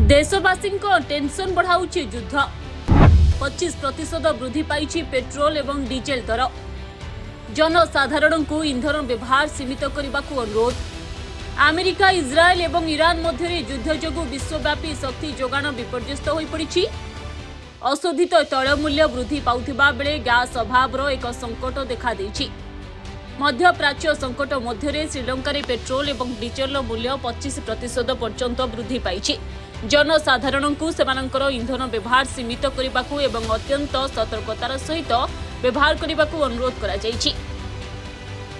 देशवासी टेंशन बढ़ाऊची युद्ध 25% वृद्धि पाई पेट्रोल एवं डीजेल दर जनसाधारण को इंधन व्यवहार सीमित करने को अनुरोध अमेरिका इज्राएल एवं ईरान मध्य युद्ध जोगु विश्वव्यापी शक्ति जोगाण विपर्यस्त हो पड़ी अशोधित तैल मूल्य वृद्धि पाउथिबा बेले गैस अभाव एक संकट देखा देछि। मध्य प्राच्य संकट मध्य श्रीलंका रे पेट्रोल एवं डीजेल मूल्य 25% पर्यंत वृद्धि पाई जनसाधारण को सेमानंकर इंधन व्यवहार सीमित करने को एवं अत्यंत सतर्कतार सहित व्यवहार करने को अनुरोध करा जायछि।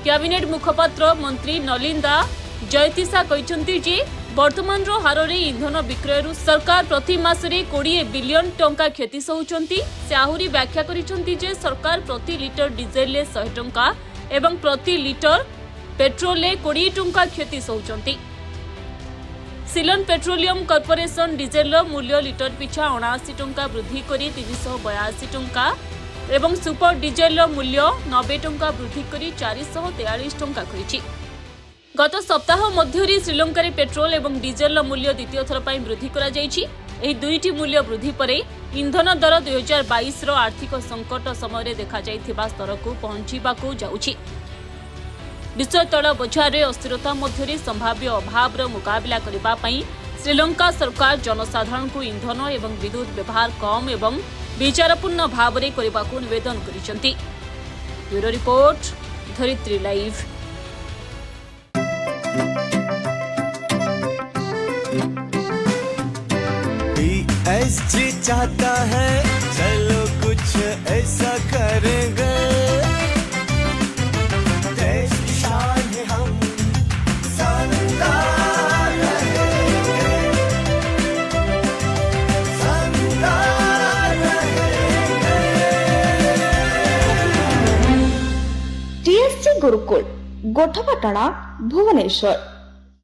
कैबिनेट मुखपात्र मंत्री नलिंदा जयतिसा कहते जे वर्तमान हार में इंधन विक्रय सरकार प्रति मासरे 20 बिलियन टंका क्षति सहउचंती। से आहुरी व्याख्या करिसंती जे सरकार प्रति लिटर डीजेल 100 टंका एवं प्रति लिटर पेट्रोल 20 टंका क्षति सहउचंती। सिलन पेट्रोलियम कॉर्पोरेशन डीजेल मूल्य लिटर पिछा 79 टंका वृद्धि करी 382 टंका एवं सुपर डीजेल मूल्य 90 टंका वृद्धि करी 443 टंका करिछि। गत सप्ताह मध्य श्रीलंका रे पेट्रोल एवं डीजेल मूल्य द्वितीय थर पर वृद्धि करा जायछि। एही दुईटी मूल्य वृद्धि परे इंधन दर 2022 रो आर्थिक संकट समय देखा जायथिबा स्तर को पहुंचीबाकू जाउछि। विश्व तैल बजार में अस्थिरता मध्य संभाव्य अभाव मुकाबला करने पई श्रीलंका सरकार जनसाधारण को इंधन एवं विद्युत व्यवहार कम एवं विचारपूर्ण भाव में करने को निवेदन करिसेंती। ब्यूरो रिपोर्ट धरित्री लाइव। PSG चाहता है चलो कुछ ऐसा करेंगे, देश की शान है हम शानदार रहेंगे, शानदार रहेंगे। TSG गुरुकुल गोठपाटणा भुवनेश्वर।